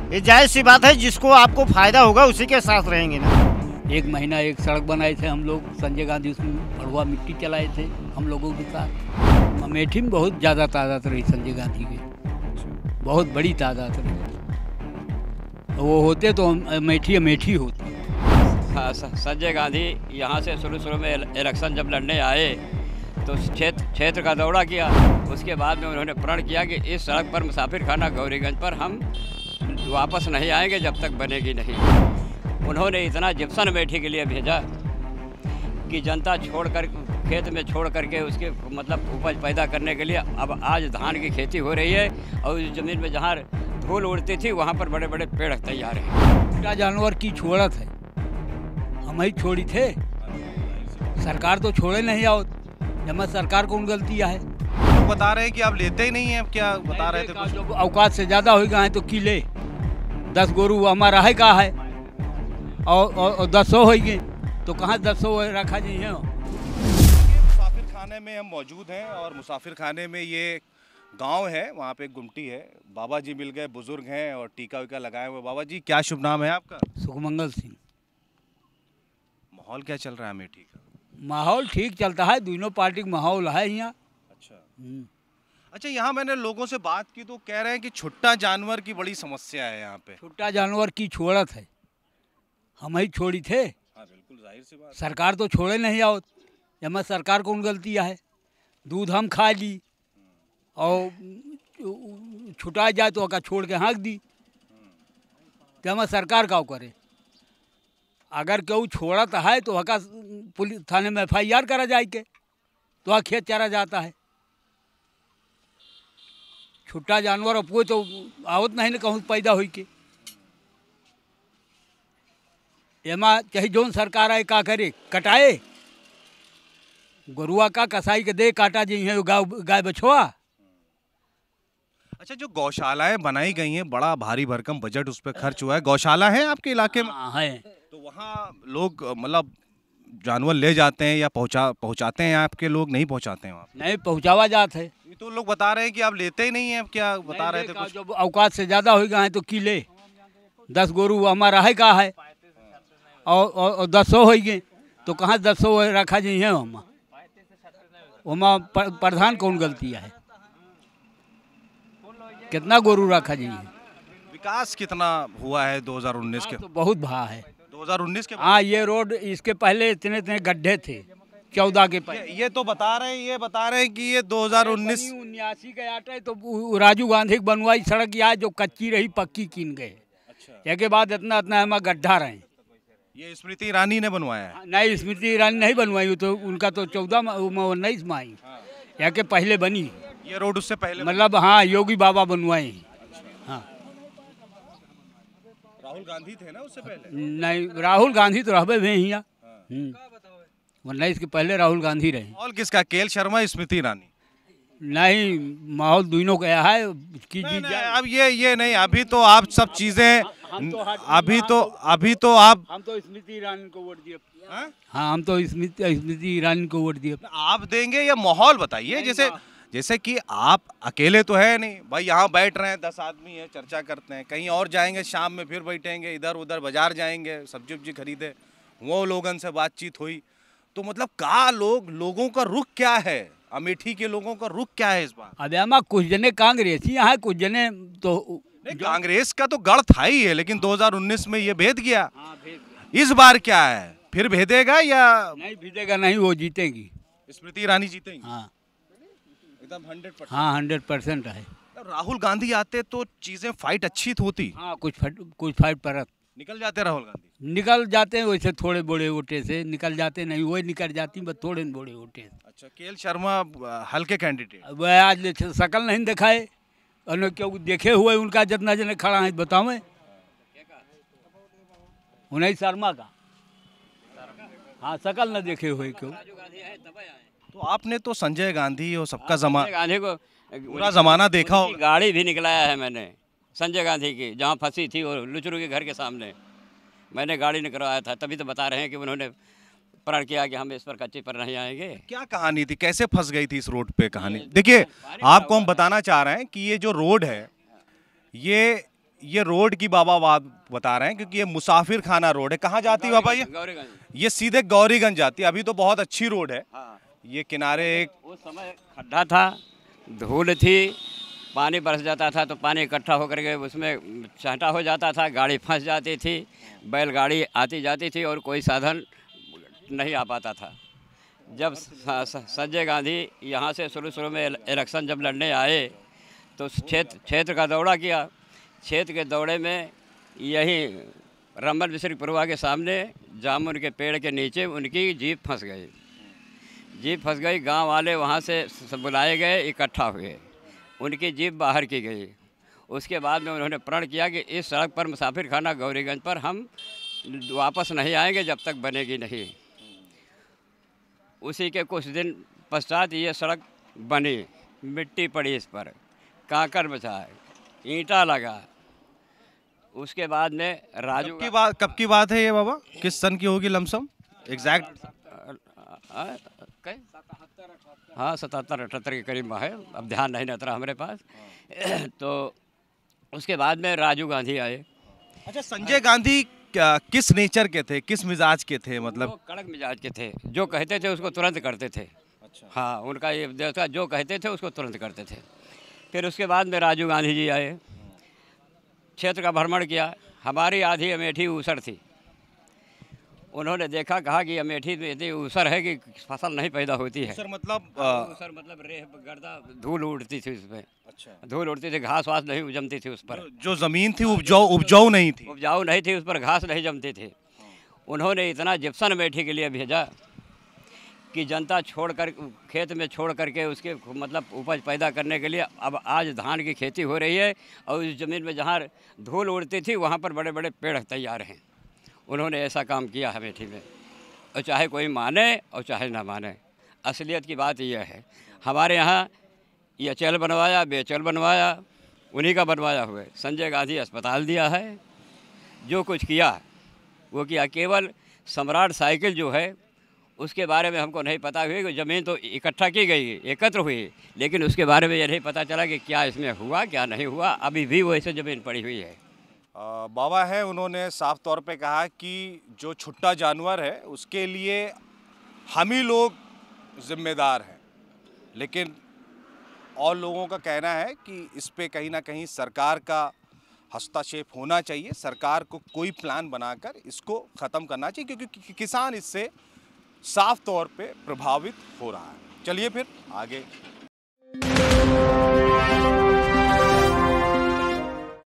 ये जायज़ सी बात है, जिसको आपको फायदा होगा उसी के साथ रहेंगे ना। एक महीना एक सड़क बनाए थे हम लोग, संजय गांधी उसमें भड़ुआ मिट्टी चलाए थे हम लोगों के साथ। अमेठी में बहुत ज़्यादा तादाद रही संजय गांधी की, बहुत बड़ी तादाद रही। वो होते तो अमेठी अमेठी होती। हाँ, संजय गांधी यहाँ से शुरू में इलेक्शन जब लड़ने आए तो क्षेत्र का दौरा किया। उसके बाद में उन्होंने प्रण किया कि इस सड़क पर मुसाफिर खाना गौरीगंज पर हम वापस नहीं आएंगे जब तक बनेगी नहीं। उन्होंने इतना जिप्सन अमेठी के लिए भेजा कि जनता छोड़कर खेत में छोड़ करके उसके मतलब उपज पैदा करने के लिए अब आज धान की खेती हो रही है और उस ज़मीन में जहाँ धूल उड़ती थी वहाँ पर बड़े बड़े पेड़ तैयार हैं। छोटा जानवर की छोड़त है, हम ही छोड़ी थे, सरकार तो छोड़े नहीं आओ, जब सरकार को उन गलतियाँ है। लोग बता रहे हैं कि आप लेते ही नहीं हैं, क्या बता रहे थे कुछ? जो औकात से ज़्यादा हो गए हैं तो की ले 10 गोरू हमारा है का है और 10 हो गए तो कहाँ 10 रखा जाइए। मुसाफिर खाने में हम मौजूद हैं और मुसाफिर खाने में ये गांव है, वहाँ पे एक गुमटी है। बाबा जी मिल गए, बुजुर्ग हैं और टीका वीका लगाए हुए। बाबा जी क्या शुभ नाम है आपका? सुखमंगल सिंह। माहौल क्या चल रहा है अमेठी का? माहौल ठीक चलता है, दोनों पार्टी का माहौल है यहाँ। अच्छा, यहाँ मैंने लोगों से बात की तो कह रहे हैं कि छुट्टा जानवर की बड़ी समस्या है यहाँ पे। छुट्टा जानवर की छोड़त है, हम ही छोड़ी थे। हाँ बिल्कुल, जाहिर सी बात। सरकार तो छोड़े नहीं आओ, जब सरकार को उन गलतियाँ है। दूध हम खा ली और छुटा जाए तो अका छोड़ के हाँक दी, तो हम सरकार का करे। अगर केहू छोड़त है तो हका पुलिस थाने में FIR करा जाए के, तो वहाँ खेत चरा जाता है। छुट्टा जानवर अब कोई तो आवत नहीं न कहूँ पैदा हुई के। एमा चाहे जोन सरकार आए का करे, कटाए गोरुआ का कसाई के दे काटा जी है गाय बछवा। अच्छा, जो गौशालाएं बनाई गई हैं, बड़ा भारी भरकम बजट उस पर खर्च हुआ है। गौशाला है आपके इलाके में? हाँ है। तो वहाँ लोग मतलब जानवर ले जाते हैं या पहुँचाते हैं? आपके लोग नहीं पहुँचाते हैं वहाँ? नहीं पहुँचावा जात है। ये तो लोग बता रहे हैं कि आप लेते ही नहीं हैं, क्या बता रहे थे कुछ? जो औकात से ज़्यादा हो गए हैं तो की ले 10 गोरू हमारा है का है और 10 हो गए तो कहाँ 10 रखा जाइए। वहाँ प्रधान कौन गलतियाँ है, कितना गोरू रखा जाइए। विकास कितना हुआ है 2019 के? तो बहुत भा है 2019 के? हाँ, ये रोड इसके पहले इतने इतने गड्ढे थे 14 के पहले। ये तो बता रहे हैं कि ये 2019 79 के आटे तो राजीव गांधी की बनवाई सड़क यहाँ जो कच्ची रही पक्की कीन गए। अच्छा, एक के बाद इतना इतना हमारा गड्ढा रहे। ये स्मृति ईरानी ने बनवाया है? नहीं, स्मृति ईरानी नहीं बनवाई, तो उनका तो 19 में आई। यहाँ के पहले बनी ये रोड उससे पहले मतलब। हाँ, योगी बाबा बनवाए। हाँ, राहुल गांधी थे ना उससे पहले? नहीं, राहुल गांधी तो रहबे भी यहाँ। 19 के पहले राहुल गांधी रहे। माहौल किसका, केएल शर्मा स्मृति ईरानी? नहीं, माहौल दोनों का है कि नहीं, नहीं, अब ये नहीं, अभी तो आप सब चीजें अभी तो आप हम तो स्मृति ईरानी को वोट दिए। हाँ? हाँ, हम तो स्मृति ईरानी को वोट दिए। आप देंगे या माहौल बताइए? जैसे कि आप अकेले तो है नहीं भाई, यहाँ बैठ रहे हैं 10 आदमी है, चर्चा करते हैं, कहीं और जाएंगे शाम में फिर बैठेंगे, इधर उधर बाजार जाएंगे, सब्जी उब्जी खरीदे, वो लोगों से बातचीत हुई, तो मतलब लोगों का रुख क्या है? अमेठी के लोगों का रुख क्या है इस बार? अब हमारा कुछ जने कांग्रेसी यहाँ, कुछ जने तो नहीं, कांग्रेस का तो गढ़ था ही है, लेकिन 2019 में ये भेद गया। हाँ, इस बार क्या है, फिर भेदेगा या नहीं भेदेगा? नहीं, वो जीतेंगी, स्मृति ईरानी जीतेंगी? हाँ एकदम 100%। हाँ, 100% है। राहुल गांधी आते तो चीजें फाइट अच्छी होती। हाँ, कुछ फाइट परत निकल जाते राहुल गांधी? निकल जाते हैं वैसे, थोड़े बड़े वोटे से निकल जाते, नहीं वही निकल जाती बस थोड़े बड़े वोटे से। अच्छा, केएल शर्मा हल्के कैंडिडेट? वह आज शकल नहीं दिखाए, और क्यों देखे हुए उनका जितना जने खड़ा है बताओ। उन्हीं शर्मा का, हाँ, शकल न देखे हुए क्यों। तो आपने तो संजय गांधी और सबका गांधी को पूरा जमाना देखा हो। गाड़ी भी निकलाया है मैंने संजय गांधी की, जहाँ फंसी थी और लुचरू के घर के सामने मैंने गाड़ी निकलवाया था। तभी तो बता रहे हैं कि उन्होंने प्रण किया कि हम इस पर कच्चे पर नहीं आएंगे। क्या कहानी थी, कैसे फंस गई थी इस रोड पे कहानी? देखिए, आपको हम बताना चाह रहे हैं कि ये जो रोड है, ये ये रोड की बाबा बात बता रहे हैं, क्योंकि ये मुसाफिर खाना रोड है। कहाँ जाती है बाबा ये? गौरीगंज। ये सीधे गौरीगंज जाती है। अभी तो बहुत अच्छी रोड है। हाँ। ये किनारे एक उस समय खड्डा था, धूल थी, पानी बरस जाता था तो पानी इकट्ठा होकर के उसमें छांटा हो जाता था, गाड़ी फंस जाती थी, बैलगाड़ी आती जाती थी और कोई साधन नहीं आ पाता था। जब संजय गांधी यहाँ से शुरू में इलेक्शन जब लड़ने आए तो क्षेत्र का दौरा किया। क्षेत्र के दौरे में यही रमन मिश्रीपुरवा के सामने जामुन के पेड़ के नीचे उनकी जीप फंस गई। जीप फंस गई, गांव वाले वहाँ से बुलाए गए, इकट्ठा हुए, उनकी जीप बाहर की गई। उसके बाद में उन्होंने प्रण किया कि इस सड़क पर मुसाफिर खाना गौरीगंज पर हम वापस नहीं आएंगे जब तक बनेगी नहीं। उसी के कुछ दिन पश्चात ये सड़क बनी, मिट्टी पड़ी इस पर, कांकर बचा, ईंटा लगा। उसके बाद में राजू कब की बात है ये बाबा? किस सन की होगी लमसम एग्जैक्ट? हाँ 77-78 के करीब है, अब ध्यान नहीं रहता हमारे पास। तो उसके बाद में राजीव गांधी आए। अच्छा, संजय गांधी किस नेचर के थे, किस मिजाज के थे? मतलब वो कड़क मिजाज के थे, जो कहते थे उसको तुरंत करते थे। अच्छा। हाँ, उनका ये देखा, जो कहते थे उसको तुरंत करते थे। फिर उसके बाद में राजीव गांधी जी आए, क्षेत्र का भ्रमण किया। हमारी आधी अमेठी ऊसर थी, उन्होंने देखा, कहा कि अमेठी में इतनी ऊसर है कि फसल नहीं पैदा होती है। सर मतलब ऊसर मतलब रेह गर्दा, धूल उड़ती थी उसमें। अच्छा। धूल उड़ती थी, घास वास नहीं जमती थी उस पर। जो जमीन थी उपजाऊ नहीं थी। उपजाऊ नहीं थी, उस पर घास नहीं जमती थी। उन्होंने इतना जिप्सन अमेठी के लिए भेजा कि जनता छोड़कर, खेत में छोड़ करके उसके मतलब उपज पैदा करने के लिए अब आज धान की खेती हो रही है और उस ज़मीन में जहाँ धूल उड़ती थी वहाँ पर बड़े बड़े पेड़ तैयार हैं। उन्होंने ऐसा काम किया है अमेठी में, और चाहे कोई माने और चाहे ना माने, असलियत की बात यह है। हमारे यहाँ ये अचल बनवाया, बेचल बनवाया, उन्हीं का बनवाया हुआ है। संजय गांधी अस्पताल दिया है, जो कुछ किया वो किया। केवल सम्राट साइकिल जो है उसके बारे में हमको नहीं पता हुई कि ज़मीन तो इकट्ठा की गई, एकत्र हुई, लेकिन उसके बारे में ये नहीं पता चला कि क्या इसमें हुआ क्या नहीं हुआ। अभी भी वैसे ज़मीन पड़ी हुई है। बाबा है, उन्होंने साफ तौर पे कहा कि जो छुट्टा जानवर है उसके लिए हम ही लोग जिम्मेदार हैं, लेकिन और लोगों का कहना है कि इस पे कहीं ना कहीं सरकार का हस्तक्षेप होना चाहिए। सरकार को कोई प्लान बनाकर इसको ख़त्म करना चाहिए, क्योंकि किसान इससे साफ तौर पे प्रभावित हो रहा है। चलिए फिर आगे।